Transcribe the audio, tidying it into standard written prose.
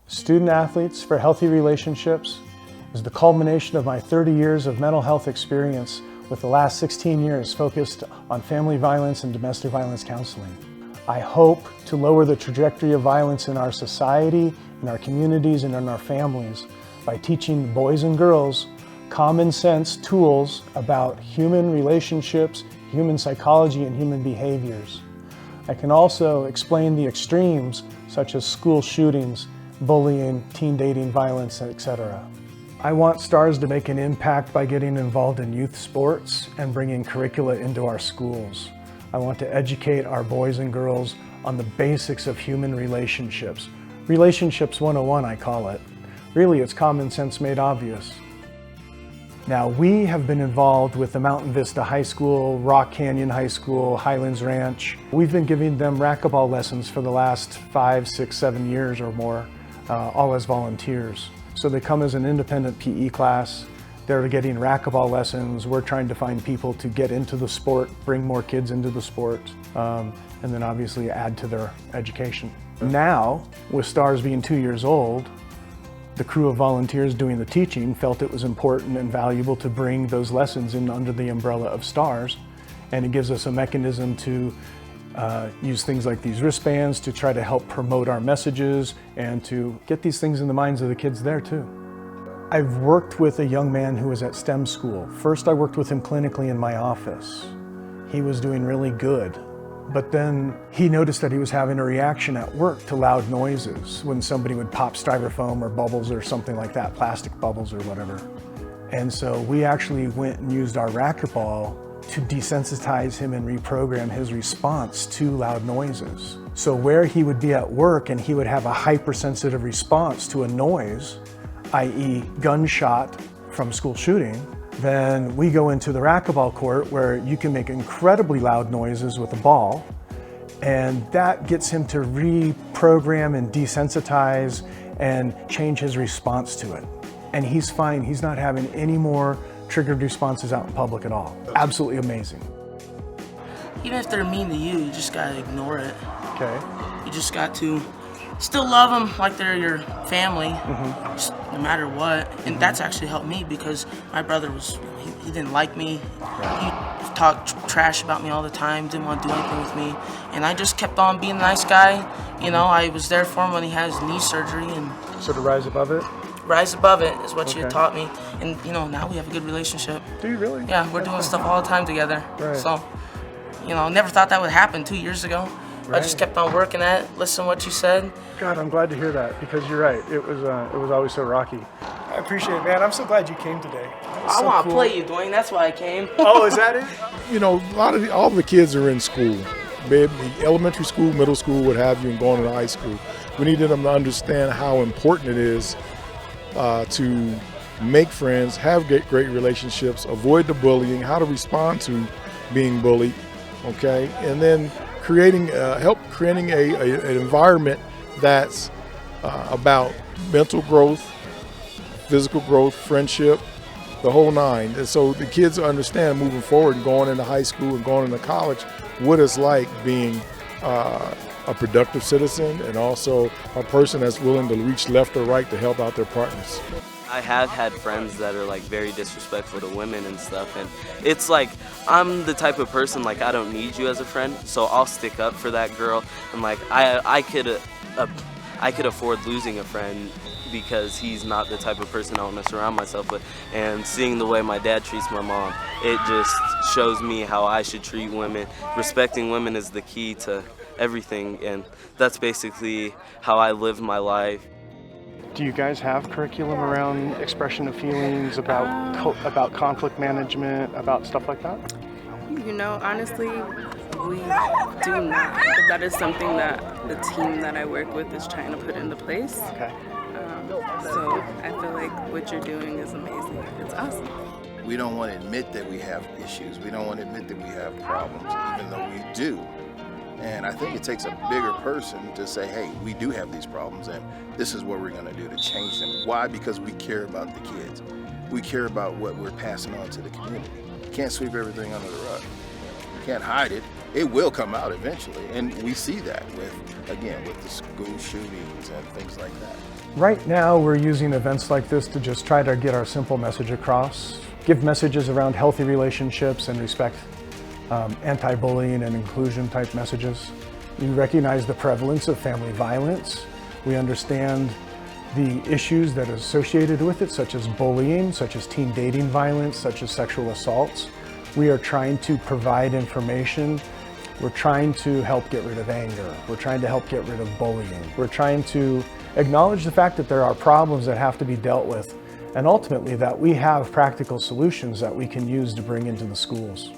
Student Athletes for Healthy Relationships is the culmination of my 30 years of mental health experience, with the last 16 years focused on family violence and domestic violence counseling. I hope to lower the trajectory of violence in our society, in our communities, and in our families by teaching boys and girls common sense tools about human relationships, human psychology, and human behaviors. I can also explain the extremes such as school shootings, bullying, teen dating violence, etc. I want STAHRS to make an impact by getting involved in youth sports and bringing curricula into our schools. I want to educate our boys and girls on the basics of human relationships. Relationships 101, I call it. Really, it's common sense made obvious. Now, we have been involved with the Mountain Vista High School, Rock Canyon High School, Highlands Ranch. We've been giving them racquetball lessons for the last 5, 6, 7 years or more, all as volunteers. So they come as an independent PE class. They're getting racquetball lessons. We're trying to find people to get into the sport, bring more kids into the sport, and then obviously add to their education. Now, with STAHRS being 2 years old, the crew of volunteers doing the teaching felt it was important and valuable to bring those lessons in under the umbrella of STAHRS, and it gives us a mechanism to use things like these wristbands to try to help promote our messages and to get these things in the minds of the kids there too. I've worked with a young man who was at STEM school. First, I worked with him clinically in my office. He was doing really good. But then he noticed that he was having a reaction at work to loud noises when somebody would pop styrofoam or bubbles or something like that, plastic bubbles or whatever. And so we actually went and used our racquetball to desensitize him and reprogram his response to loud noises. So where he would be at work and he would have a hypersensitive response to a noise, i.e. gunshot from school shooting, then we go into the racquetball court where you can make incredibly loud noises with a ball, and that gets him to reprogram and desensitize and change his response to it. And he's fine. He's not having any more triggered responses out in public at all. Absolutely amazing. Even if they're mean to you, you just gotta ignore it. Okay. You just got to still love them like they're your family, just no matter what. And that's actually helped me, because my brother was, he didn't like me. He talked trash about me all the time, didn't want to do anything with me. And I just kept on being a nice guy. You know, I was there for him when he had his knee surgery. And So to rise above it? Rise above it is what she had taught me. And you know, now we have a good relationship. Do you really? Yeah, we're doing stuff all the time together. Right. So, you know, never thought that would happen 2 years ago. Right. I just kept on working at it, listen to what you said. God, I'm glad to hear that, because you're right. It was always so rocky. I appreciate it, man. I'm so glad you came today. I want to play you, Dwayne. That's why I came. Oh, is that it? You know, all the kids are in school, elementary school, middle school, what have you, and going to high school. We need them to understand how important it is to make friends, have great relationships, avoid the bullying, how to respond to being bullied, okay, and then help creating an environment that's about mental growth, physical growth, friendship, the whole nine. And so the kids understand moving forward and going into high school and going into college what it's like being a productive citizen and also a person that's willing to reach left or right to help out their partners. I have had friends that are like very disrespectful to women and stuff, and it's like I'm the type of person like I don't need you as a friend, so I'll stick up for that girl, and like I could afford losing a friend because he's not the type of person I want to surround myself with. And seeing the way my dad treats my mom, it just shows me how I should treat women. Respecting women is the key to everything, and that's basically how I live my life. Do you guys have curriculum around expression of feelings, about conflict management, about stuff like that? You know, honestly, we do not. But that is something that the team that I work with is trying to put into place. Okay. So I feel like what you're doing is amazing. It's awesome. We don't want to admit that we have issues. We don't want to admit that we have problems, even though we do. And I think it takes a bigger person to say, hey, we do have these problems and this is what we're going to do to change them. Why? Because we care about the kids. We care about what we're passing on to the community. You can't sweep everything under the rug. You can't hide it. It will come out eventually. And we see that with the school shootings and things like that. Right now, we're using events like this to just try to get our simple message across, give messages around healthy relationships and respect, anti-bullying and inclusion type messages. We recognize the prevalence of family violence. We understand the issues that are associated with it, such as bullying, such as teen dating violence, such as sexual assaults. We are trying to provide information. We're trying to help get rid of anger. We're trying to help get rid of bullying. We're trying to acknowledge the fact that there are problems that have to be dealt with, and ultimately that we have practical solutions that we can use to bring into the schools.